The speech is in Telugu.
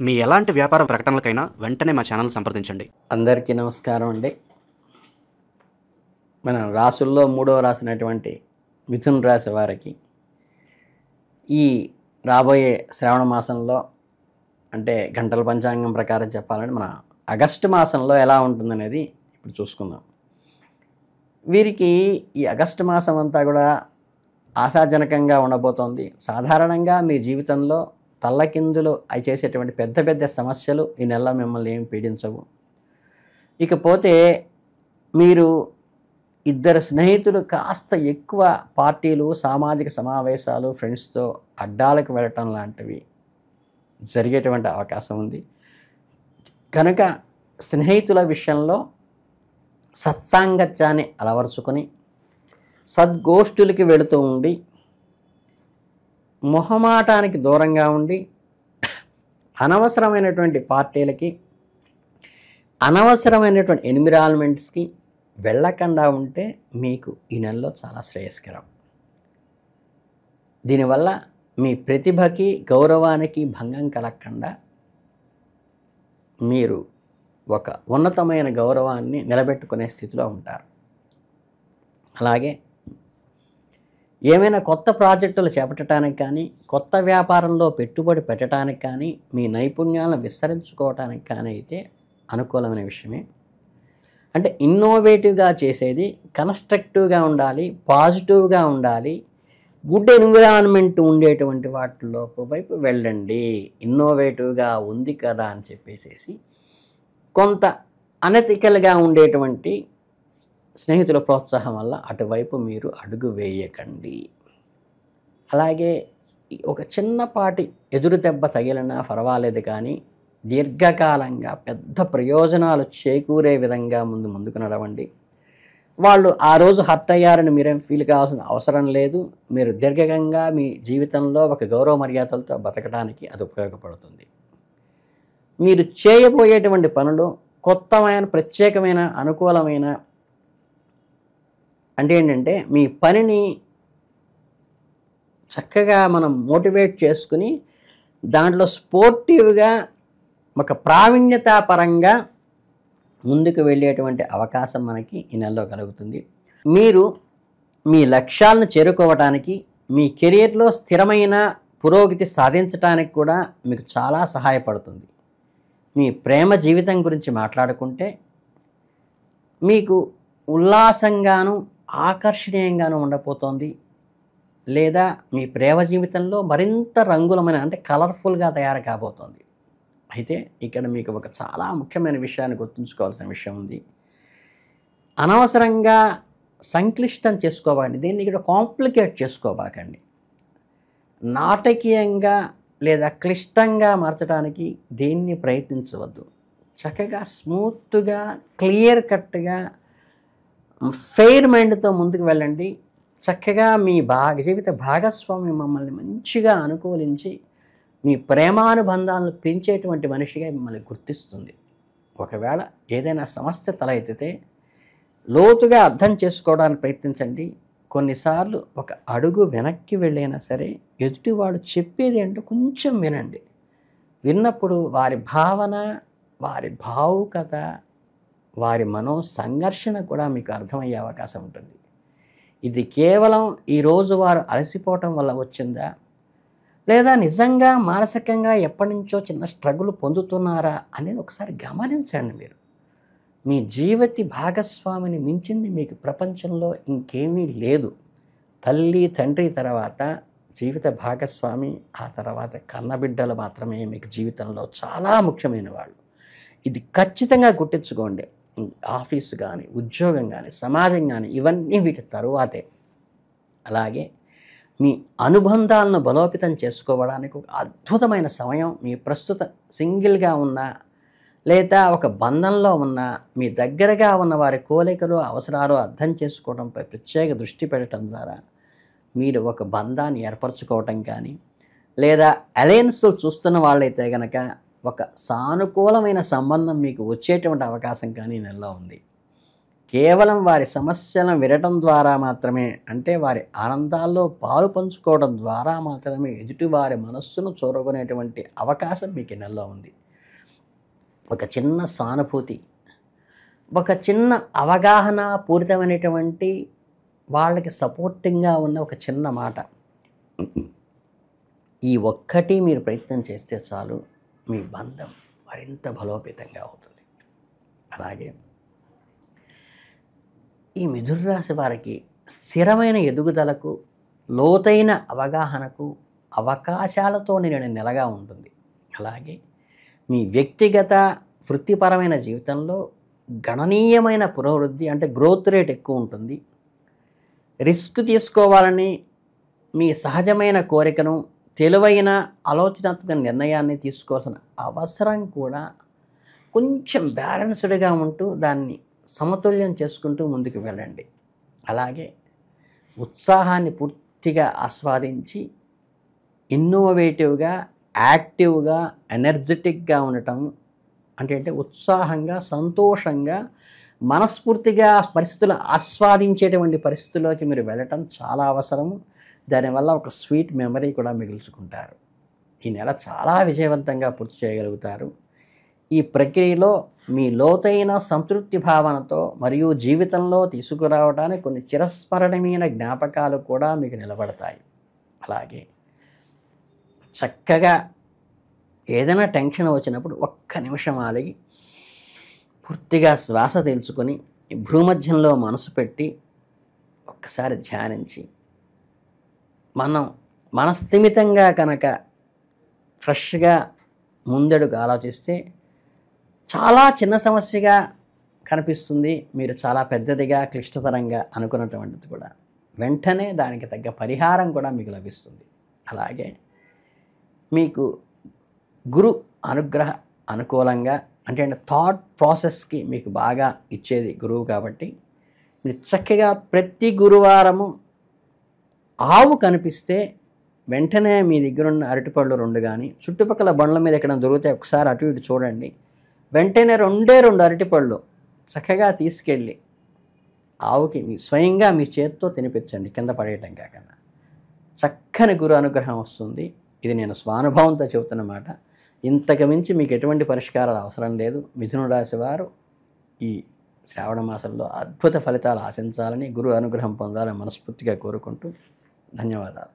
మీ ఎలాంటి వ్యాపార ప్రకటనలకైనా వెంటనే మా ఛానల్ సంప్రదించండి. అందరికీ నమస్కారం అండి. మన రాసుల్లో మూడవ రాసినటువంటి మిథున రాశి వారికి ఈ రాబోయే శ్రావణ మాసంలో అంటే గంటల పంచాంగం ప్రకారం చెప్పాలంటే మన ఆగస్టు మాసంలో ఎలా ఉంటుందనేది ఇప్పుడు చూసుకుందాం. వీరికి ఈ ఆగస్టు మాసం అంతా కూడా ఆశాజనకంగా ఉండబోతోంది. సాధారణంగా మీ జీవితంలో తల్లకిందులు అవి చేసేటువంటి పెద్ద పెద్ద సమస్యలు ఈ నెలలో మిమ్మల్ని ఏం పీడించవు. ఇకపోతే మీరు ఇద్దరు స్నేహితులు కాస్త ఎక్కువ పార్టీలు, సామాజిక సమావేశాలు, ఫ్రెండ్స్తో అడ్డాలకు వెళ్ళటం లాంటివి జరిగేటువంటి అవకాశం ఉంది. కనుక స్నేహితుల విషయంలో సత్సాంగత్యాన్ని అలవరుచుకొని సద్గోష్ఠులకి వెళుతూ ఉండి మొహమాటానికి దూరంగా ఉండి అనవసరమైనటువంటి పార్టీలకి, అనవసరమైనటువంటి ఎన్విరాన్మెంట్స్కి వెళ్ళకుండా ఉంటే మీకు ఈ నెలలో చాలా శ్రేయస్కరం. దీనివల్ల మీ ప్రతిభకి, గౌరవానికి భంగం కలగకుండా మీరు ఒక ఉన్నతమైన గౌరవాన్ని నిలబెట్టుకునే స్థితిలో ఉంటారు. అలాగే ఏమైనా కొత్త ప్రాజెక్టులు చేపట్టడానికి కానీ, కొత్త వ్యాపారంలో పెట్టుబడి పెట్టడానికి కానీ, మీ నైపుణ్యాలను విస్తరించుకోవటానికి కానీ అయితే అనుకూలమైన విషయమే. అంటే ఇన్నోవేటివ్గా చేసేది, కన్స్ట్రక్టివ్గా ఉండాలి, పాజిటివ్గా ఉండాలి, గుడ్ ఎన్విరాన్మెంట్ ఉండేటువంటి వాటిలో వైపు వెళ్ళండి. ఇన్నోవేటివ్గా ఉంది కదా అని చెప్పేసి కొంత అనెతికల్గా ఉండేటువంటి స్నేహితుల ప్రోత్సాహం వల్ల అటువైపు మీరు అడుగు వేయకండి. అలాగే ఒక చిన్నపాటి ఎదురు దెబ్బ తగిలినా పర్వాలేదు, కానీ దీర్ఘకాలంగా పెద్ద ప్రయోజనాలు చేకూరే విధంగా ముందుకు నడవండి. వాళ్ళు ఆ రోజు హర్ట్ అయ్యారని మీరేం ఫీల్ కావాల్సిన అవసరం లేదు. మీరు దీర్ఘంగా మీ జీవితంలో ఒక గౌరవ మర్యాదలతో బతకడానికి అది ఉపయోగపడుతుంది. మీరు చేయబోయేటువంటి పనులు కొత్తమైన, ప్రత్యేకమైన, అనుకూలమైన అంటే ఏంటంటే మీ పనిని చక్కగా మనం మోటివేట్ చేసుకుని దాంట్లో స్పోర్టివ్గా ఒక ప్రావీణ్యతాపరంగా ముందుకు వెళ్ళేటువంటి అవకాశం మనకి ఈ నెలలో కలుగుతుంది. మీరు మీ లక్ష్యాలను చేరుకోవటానికి, మీ కెరీర్లో స్థిరమైన పురోగతి సాధించడానికి కూడా మీకు చాలా సహాయపడుతుంది. మీ ప్రేమ జీవితం గురించి మాట్లాడుకుంటే మీకు ఉల్లాసంగాను, ఆకర్షణీయంగాను ఉండబోతోంది. లేదా మీ ప్రేమ జీవితంలో మరింత రంగులమైన అంటే కలర్ఫుల్గా తయారు కాబోతోంది. అయితే ఇక్కడ మీకు ఒక చాలా ముఖ్యమైన విషయాన్ని గుర్తుంచుకోవాల్సిన విషయం ఉంది. అనవసరంగా సంక్లిష్టం చేసుకోకండి. దీన్ని ఇక్కడ కాంప్లికేట్ చేసుకోబాకండి. నాటకీయంగా లేదా క్లిష్టంగా మార్చడానికి దేన్ని ప్రయత్నించవద్దు. చక్కగా స్మూత్గా, క్లియర్ కట్గా, ఫెయిర్ మైండ్తో ముందుకు వెళ్ళండి. చక్కగా మీ జీవిత భాగస్వామి మిమ్మల్ని మంచిగా అనుకూలించి మీ ప్రేమానుబంధాలను పెంచేటువంటి మనిషిగా మిమ్మల్ని గుర్తిస్తుంది. ఒకవేళ ఏదైనా సమస్య తల ఎత్తితే లోతుగా అర్థం చేసుకోవడానికి ప్రయత్నించండి. కొన్నిసార్లు ఒక అడుగు వెనక్కి వెళ్ళైనా సరే ఎదుటివాడు చెప్పేది ఏంటో కొంచెం వినండి. విన్నప్పుడు వారి భావన, వారి భావుకత, వారి మనో సంఘర్షణ కూడా మీకు అర్థమయ్యే అవకాశం ఉంటుంది. ఇది కేవలం ఈరోజు వారు అలసిపోవటం వల్ల వచ్చిందా, లేదా నిజంగా మానసికంగా ఎప్పటి నుంచో చిన్న స్ట్రగుల్ పొందుతున్నారా అనేది ఒకసారి గమనించండి. మీరు మీ జీవిత భాగస్వామిని మించింది మీకు ప్రపంచంలో ఇంకేమీ లేదు. తల్లి, తండ్రి తర్వాత జీవిత భాగస్వామి, ఆ తర్వాత కన్నబిడ్డలు మాత్రమే మీకు జీవితంలో చాలా ముఖ్యమైన వాళ్ళు. ఇది ఖచ్చితంగా గుర్తించుకోండి. ఆఫీసు కానీ, ఉద్యోగం కానీ, సమాజం కానీ, ఇవన్నీ వీటి తరువాతే. అలాగే మీ అనుబంధాలను బలోపేతం చేసుకోవడానికి ఒక అద్భుతమైన సమయం. మీ ప్రస్తుత సింగిల్గా ఉన్న లేదా ఒక బంధంలో ఉన్న మీ దగ్గరగా ఉన్న వారి కోరికలు, అవసరాలు అర్థం చేసుకోవడంపై ప్రత్యేక దృష్టి పెట్టడం ద్వారా మీరు ఒక బంధాన్ని ఏర్పరచుకోవటం కానీ, లేదా అలయన్స్ చూస్తున్న వాళ్ళైతే కనుక ఒక సానుకూలమైన సంబంధం మీకు వచ్చేటువంటి అవకాశం కానీ నెలలో ఉంది. కేవలం వారి సమస్యలను వినటం ద్వారా మాత్రమే, అంటే వారి ఆనందాల్లో పాలు పంచుకోవడం ద్వారా మాత్రమే ఎదుటి వారి మనస్సును చూరగొనేటువంటి అవకాశం మీకు ఈ నెలలో ఉంది. ఒక చిన్న సానుభూతి, ఒక చిన్న అవగాహన పూరితమైనటువంటి వాళ్ళకి సపోర్టింగ్గా ఉన్న ఒక చిన్న మాట, ఈ ఒక్కటి మీరు ప్రయత్నం చేస్తే చాలు, మీ బంధం మరింత బలోపేతంగా అవుతుంది. అలాగే ఈ మిథున రాశి వారికి స్థిరమైన ఎదుగుదలకు, లోతైన అవగాహనకు, అవకాశాలతో నిండిన నెలగా ఉంటుంది. అలాగే మీ వ్యక్తిగత వృత్తిపరమైన జీవితంలో గణనీయమైన పురోభివృద్ధి, అంటే గ్రోత్ రేట్ ఎక్కువ ఉంటుంది. రిస్క్ తీసుకోవాలని మీ సహజమైన కోరికను, తెలివైన ఆలోచనాత్మక నిర్ణయాన్ని తీసుకోవాల్సిన అవసరం కూడా కొంచెం బ్యాలెన్స్డ్గా ఉంటూ దాన్ని సమతుల్యం చేసుకుంటూ ముందుకు వెళ్ళండి. అలాగే ఉత్సాహాన్ని పూర్తిగా ఆస్వాదించి ఇన్నోవేటివ్గా, యాక్టివ్గా, ఎనర్జెటిక్గా ఉండటం, అంటే ఉత్సాహంగా, సంతోషంగా, మనస్ఫూర్తిగా పరిస్థితులు ఆస్వాదించేటువంటి పరిస్థితుల్లోకి మీరు వెళ్ళటం చాలా అవసరము. దానివల్ల ఒక స్వీట్ మెమరీ కూడా మిగుల్చుకుంటారు. ఈ నెల చాలా విజయవంతంగా పూర్తి చేయగలుగుతారు. ఈ ప్రక్రియలో మీ లోతైన సంతృప్తి భావనతో మరియు జీవితంలో తీసుకురావడానికి కొన్ని చిరస్మరణీయమైన జ్ఞాపకాలు కూడా మీకు నిలబడతాయి. అలాగే చక్కగా ఏదైనా టెన్షన్ వచ్చినప్పుడు ఒక్క నిమిషం ఆగి పూర్తిగా శ్వాస పీల్చుకొని భూమధ్యంలో మనసు పెట్టి ఒక్కసారి ధ్యానించి మనస్థిమితంగా కనుక ఫ్రెష్గా ముందడుగు ఆలోచిస్తే చాలా చిన్న సమస్యగా కనిపిస్తుంది, మీరు చాలా పెద్దదిగా, క్లిష్టతరంగా అనుకున్నటువంటిది కూడా వెంటనే దానికి తగ్గ పరిహారం కూడా మీకు లభిస్తుంది. అలాగే మీకు గురు అనుగ్రహ అనుకూలంగా, అంటే థాట్ ప్రాసెస్కి మీకు బాగా ఇచ్చేది గురువు కాబట్టి మీరు చక్కగా ప్రతి గురువారము ఆవు కనిపిస్తే వెంటనే మీ దగ్గరున్న అరటిపళ్ళు 2 కానీ, చుట్టుపక్కల బండ్ల మీద ఎక్కడ దొరికితే ఒకసారి అటు ఇటు చూడండి, వెంటనే 2 అరటిపళ్ళు చక్కగా తీసుకెళ్ళి ఆవుకి మీ స్వయంగా మీ చేతితో తినిపించండి, కింద పడేయటం కాకుండా. చక్కని గురు అనుగ్రహం వస్తుంది. ఇది నేను స్వానుభవంతో చెబుతున్న మాట. ఇంతకు మించి మీకు ఎటువంటి పరిష్కారాలు అవసరం లేదు. మిథున రాశి వారు ఈ శ్రావణ మాసంలో అద్భుత ఫలితాలు ఆశించాలని, గురు అనుగ్రహం పొందాలని మనస్ఫూర్తిగా కోరుకుంటూ ధన్యవాదాలు.